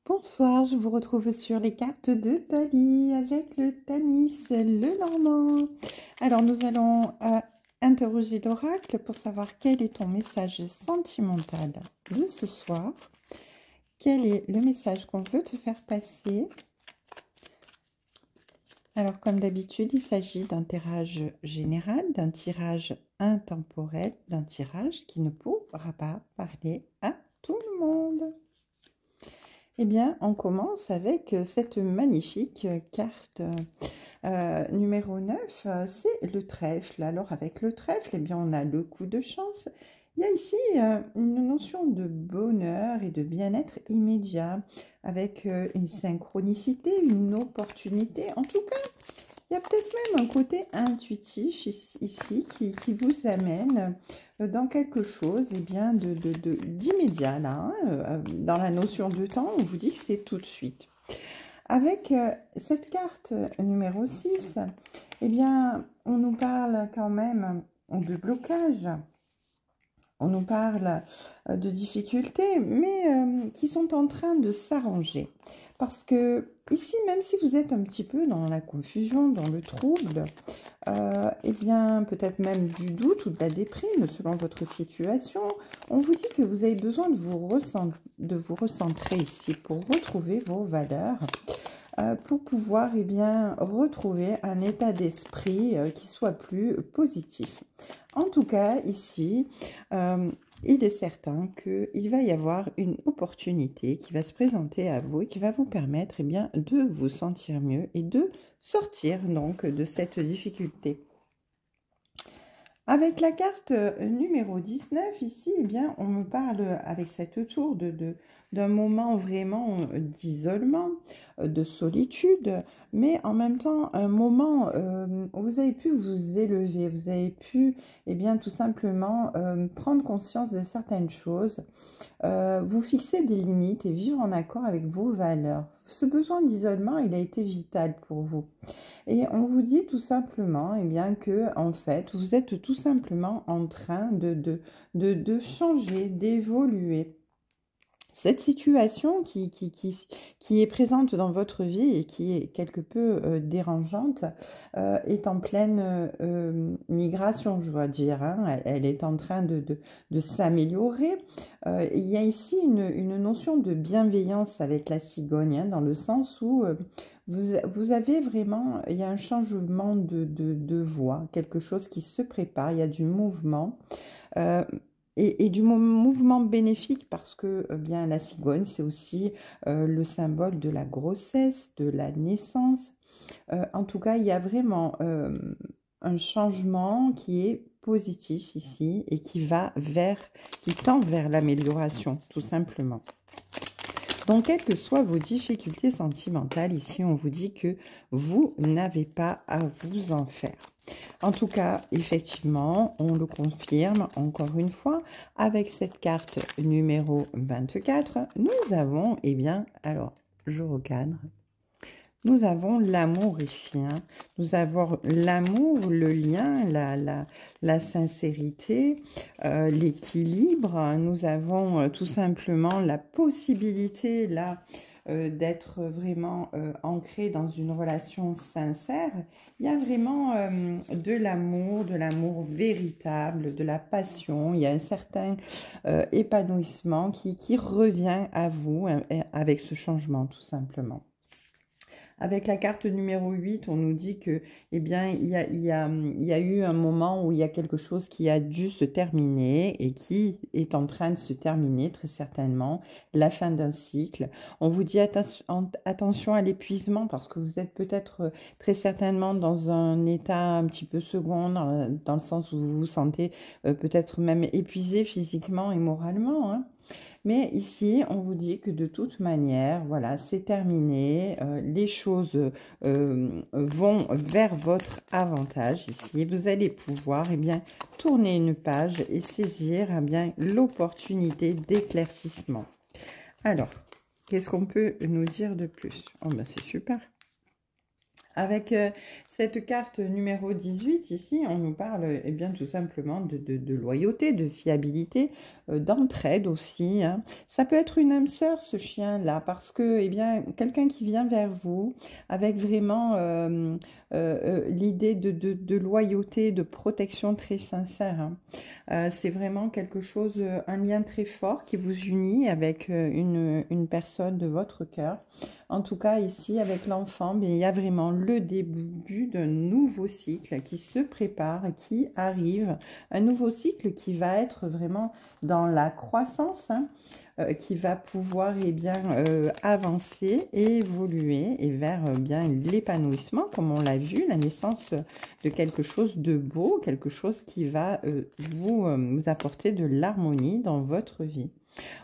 Bonsoir, je vous retrouve sur les cartes de Thalie avec le Tanis, le Normand. Alors nous allons interroger l'oracle pour savoir quel est ton message sentimental de ce soir. Quel est le message qu'on veut te faire passer? Alors comme d'habitude, il s'agit d'un tirage général, d'un tirage intemporel, d'un tirage qui ne pourra pas parler à tout le monde. Eh bien, on commence avec cette magnifique carte numéro 9, c'est le trèfle. Alors, avec le trèfle, eh bien, on a le coup de chance. Il y a ici une notion de bonheur et de bien-être immédiat, avec une synchronicité, une opportunité. En tout cas, il y a peut-être même un côté intuitif ici qui vous amène dans quelque chose eh bien, d'immédiat, là, dans la notion de temps, on vous dit que c'est tout de suite. Avec cette carte numéro 6, eh bien, on nous parle quand même de blocage, on nous parle de difficultés, mais qui sont en train de s'arranger. Parce que ici, même si vous êtes un petit peu dans la confusion, dans le trouble, eh bien, peut-être même du doute ou de la déprime, selon votre situation, on vous dit que vous avez besoin de vous recentrer ici pour retrouver vos valeurs, pour pouvoir eh bien, retrouver un état d'esprit qui soit plus positif. En tout cas, ici, il est certain qu'il va y avoir une opportunité qui va se présenter à vous et qui va vous permettre eh bien, de vous sentir mieux et de sortir donc de cette difficulté. Avec la carte numéro 19, ici, eh bien, on me parle avec cette tour d'un moment vraiment d'isolement, de solitude, mais en même temps un moment où vous avez pu vous élever, vous avez pu eh bien, tout simplement prendre conscience de certaines choses, vous fixer des limites et vivre en accord avec vos valeurs. Ce besoin d'isolement, il a été vital pour vous. Et on vous dit tout simplement eh bien, que en fait, vous êtes tout simplement en train de changer, d'évoluer. Cette situation qui est présente dans votre vie et qui est quelque peu dérangeante est en pleine migration, je dois dire. Hein. Elle est en train de s'améliorer. Il y a ici une notion de bienveillance avec la cigogne, hein, dans le sens où vous avez vraiment, il y a un changement de voie, quelque chose qui se prépare, il y a du mouvement. Et du mouvement bénéfique parce que bien la cigogne, c'est aussi le symbole de la grossesse, de la naissance. En tout cas, il y a vraiment un changement qui est positif ici et qui tend vers l'amélioration, tout simplement. Donc, quelles que soient vos difficultés sentimentales, ici, on vous dit que vous n'avez pas à vous en faire. En tout cas, effectivement, on le confirme encore une fois avec cette carte numéro 24. Nous avons, eh bien, alors, je recadre. Nous avons l'amour ici. Hein. Nous avons l'amour, le lien, la sincérité, l'équilibre. Nous avons tout simplement la possibilité, là, d'être vraiment ancré dans une relation sincère. Il y a vraiment de l'amour véritable, de la passion. Il y a un certain épanouissement qui revient à vous avec ce changement, tout simplement. Avec la carte numéro 8, on nous dit que, eh bien, il y a eu un moment où il y a quelque chose qui a dû se terminer et qui est en train de se terminer, très certainement, la fin d'un cycle. On vous dit attention à l'épuisement parce que vous êtes peut-être très certainement dans un état un petit peu second, dans le sens où vous vous sentez peut-être même épuisé physiquement et moralement, hein. Mais ici, on vous dit que de toute manière, voilà, c'est terminé. Les choses vont vers votre avantage ici. Vous allez pouvoir eh bien, tourner une page et saisir eh bien, l'opportunité d'éclaircissement. Alors, qu'est-ce qu'on peut nous dire de plus? Oh, ben, c'est super. Avec cette carte numéro 18, ici, on nous parle eh bien, tout simplement de loyauté, de fiabilité, d'entraide aussi, hein. Ça peut être une âme sœur, ce chien-là, parce que eh bien, quelqu'un qui vient vers vous avec vraiment l'idée de loyauté, de protection très sincère, hein. C'est vraiment quelque chose, un lien très fort qui vous unit avec une personne de votre cœur. En tout cas, ici, avec l'enfant, il y a vraiment le début d'un nouveau cycle qui se prépare, qui arrive. Un nouveau cycle qui va être vraiment dans la croissance, hein, qui va pouvoir avancer et évoluer et vers bien l'épanouissement, comme on l'a vu, la naissance de quelque chose de beau, quelque chose qui va vous apporter de l'harmonie dans votre vie.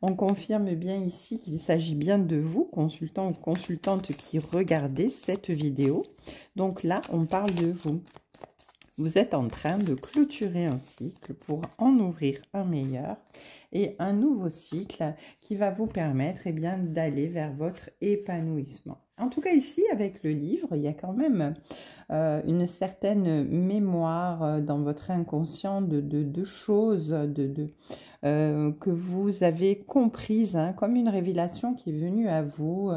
On confirme bien ici qu'il s'agit bien de vous, consultant ou consultante qui regardez cette vidéo. Donc là, on parle de vous. Vous êtes en train de clôturer un cycle pour en ouvrir un meilleur et un nouveau cycle qui va vous permettre d'aller vers votre épanouissement. En tout cas ici, avec le livre, il y a quand même une certaine mémoire dans votre inconscient de choses que vous avez comprises, hein, comme une révélation qui est venue à vous.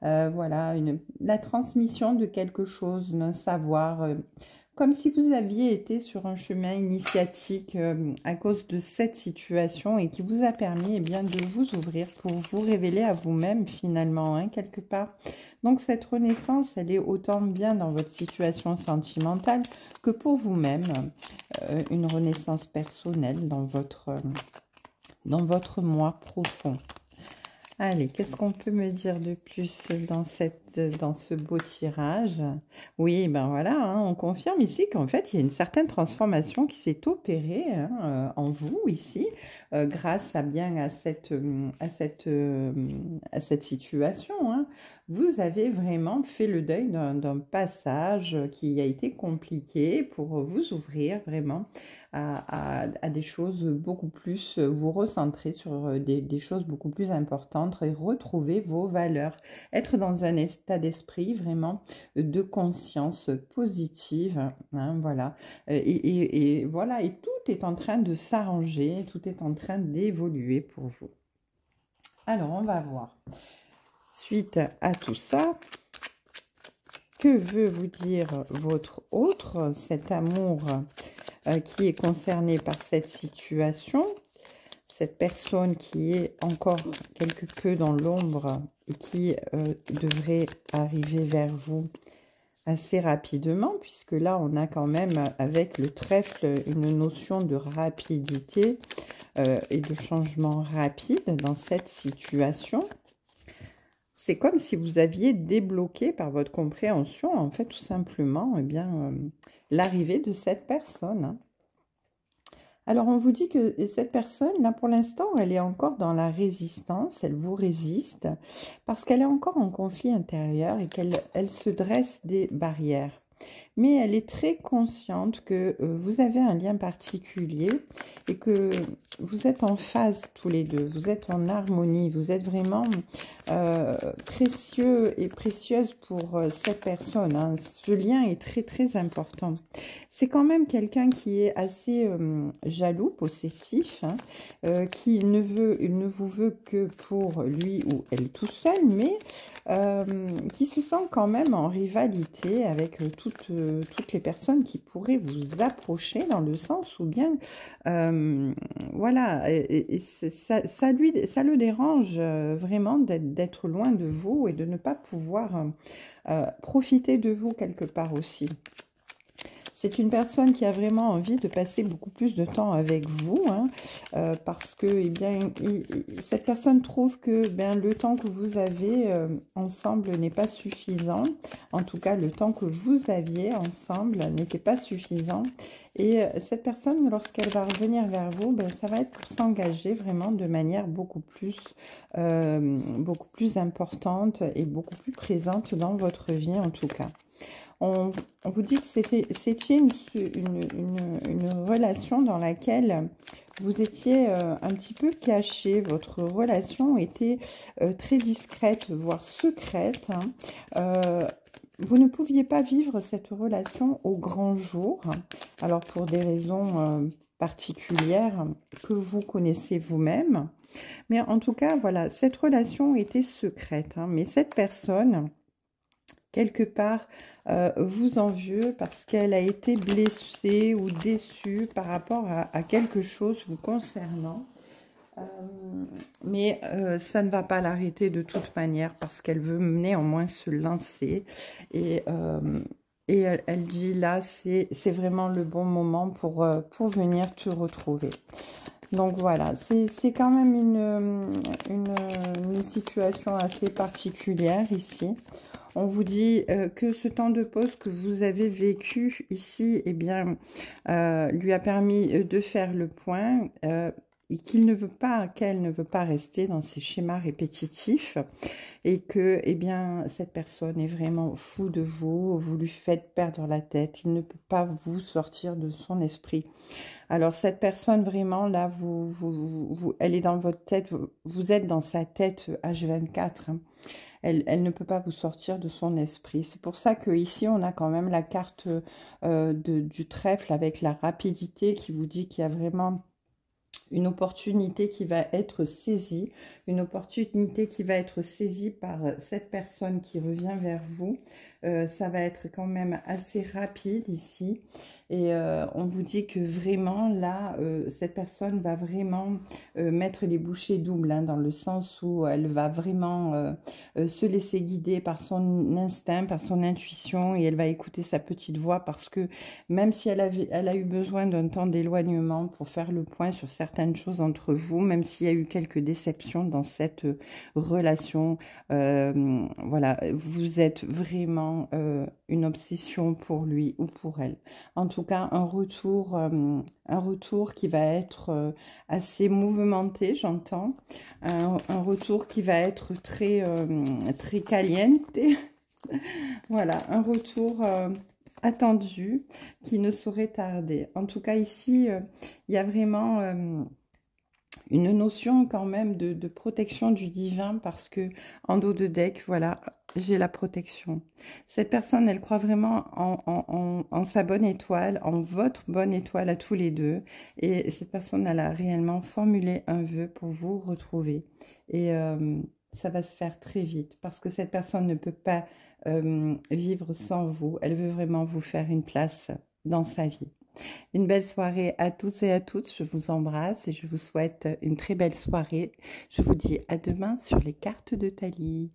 Voilà, la transmission de quelque chose, d'un savoir, comme si vous aviez été sur un chemin initiatique à cause de cette situation et qui vous a permis de vous ouvrir pour vous révéler à vous-même finalement, hein, quelque part. Donc cette renaissance, elle est autant bien dans votre situation sentimentale que pour vous-même, une renaissance personnelle dans votre moi profond. Allez, qu'est-ce qu'on peut me dire de plus dans ce beau tirage? Oui, ben voilà, hein, on confirme ici qu'en fait, il y a une certaine transformation qui s'est opérée, hein, en vous ici, grâce à cette situation, hein. Vous avez vraiment fait le deuil d'un passage qui a été compliqué pour vous ouvrir vraiment à des choses beaucoup plus, vous recentrer sur des choses beaucoup plus importantes et retrouver vos valeurs. Être dans un état d'esprit vraiment de conscience positive, hein, voilà. Et voilà, et tout est en train de s'arranger, tout est en train d'évoluer pour vous. Alors, on va voir. Suite à tout ça, que veut vous dire votre autre, cet amour qui est concerné par cette situation, cette personne qui est encore quelque peu dans l'ombre et qui devrait arriver vers vous assez rapidement, puisque là on a quand même avec le trèfle une notion de rapidité et de changement rapide dans cette situation. C'est comme si vous aviez débloqué par votre compréhension, en fait, tout simplement, l'arrivée de cette personne, hein. Alors, on vous dit que cette personne, là, pour l'instant, elle est encore dans la résistance, elle vous résiste, parce qu'elle est encore en conflit intérieur et qu'elle se dresse des barrières. Mais elle est très consciente que vous avez un lien particulier et que vous êtes en phase tous les deux, vous êtes en harmonie, vous êtes vraiment précieux et précieuse pour cette personne, hein. Ce lien est très très important. C'est quand même quelqu'un qui est assez jaloux, possessif, hein, qui ne vous veut que pour lui ou elle tout seul, mais qui se sent quand même en rivalité avec toutes les personnes qui pourraient vous approcher, dans le sens où bien, voilà, et ça le dérange vraiment d'être loin de vous et de ne pas pouvoir profiter de vous quelque part aussi. C'est une personne qui a vraiment envie de passer beaucoup plus de temps avec vous, hein, parce que cette personne trouve que le temps que vous avez ensemble n'est pas suffisant. En tout cas, le temps que vous aviez ensemble n'était pas suffisant. Et cette personne, lorsqu'elle va revenir vers vous, ça va être pour s'engager vraiment de manière beaucoup plus importante et beaucoup plus présente dans votre vie en tout cas. On vous dit que c'était une relation dans laquelle vous étiez un petit peu caché. Votre relation était très discrète, voire secrète, hein. vous ne pouviez pas vivre cette relation au grand jour. Alors, pour des raisons particulières que vous connaissez vous-même. Mais en tout cas, voilà, cette relation était secrète. Hein, mais cette personne, quelque part, vous envieux parce qu'elle a été blessée ou déçue par rapport à quelque chose vous concernant. Mais ça ne va pas l'arrêter de toute manière parce qu'elle veut néanmoins se lancer. Et elle dit là, c'est vraiment le bon moment pour venir te retrouver. Donc voilà, c'est quand même une situation assez particulière ici. On vous dit que ce temps de pause que vous avez vécu ici, eh bien, lui a permis de faire le point et qu'il ne veut pas, qu'elle ne veut pas rester dans ces schémas répétitifs et que, eh bien, cette personne est vraiment fou de vous, vous lui faites perdre la tête, il ne peut pas vous sortir de son esprit. Alors, cette personne, vraiment, là, elle est dans votre tête, vous êtes dans sa tête H24, hein. Elle ne peut pas vous sortir de son esprit. C'est pour ça qu'ici, on a quand même la carte du trèfle avec la rapidité qui vous dit qu'il y a vraiment une opportunité qui va être saisie, une opportunité qui va être saisie par cette personne qui revient vers vous. Ça va être quand même assez rapide ici. Et on vous dit que vraiment, là, cette personne va vraiment mettre les bouchées doubles, hein, dans le sens où elle va vraiment se laisser guider par son instinct, par son intuition, et elle va écouter sa petite voix parce que même si elle a eu besoin d'un temps d'éloignement pour faire le point sur certaines choses entre vous, même s'il y a eu quelques déceptions dans cette relation, voilà, vous êtes vraiment une obsession pour lui ou pour elle. En tout cas, un retour qui va être assez mouvementé, j'entends. Un retour qui va être très, très caliente. Voilà, un retour attendu qui ne saurait tarder. En tout cas, ici, il y a vraiment une notion quand même de protection du divin parce que en dos de deck, voilà, j'ai la protection. Cette personne, elle croit vraiment en sa bonne étoile, en votre bonne étoile à tous les deux. Et cette personne, elle a réellement formulé un vœu pour vous retrouver. Et ça va se faire très vite parce que cette personne ne peut pas vivre sans vous. Elle veut vraiment vous faire une place dans sa vie. Une belle soirée à tous et à toutes. Je vous embrasse et je vous souhaite une très belle soirée. Je vous dis à demain sur les cartes de Thalie.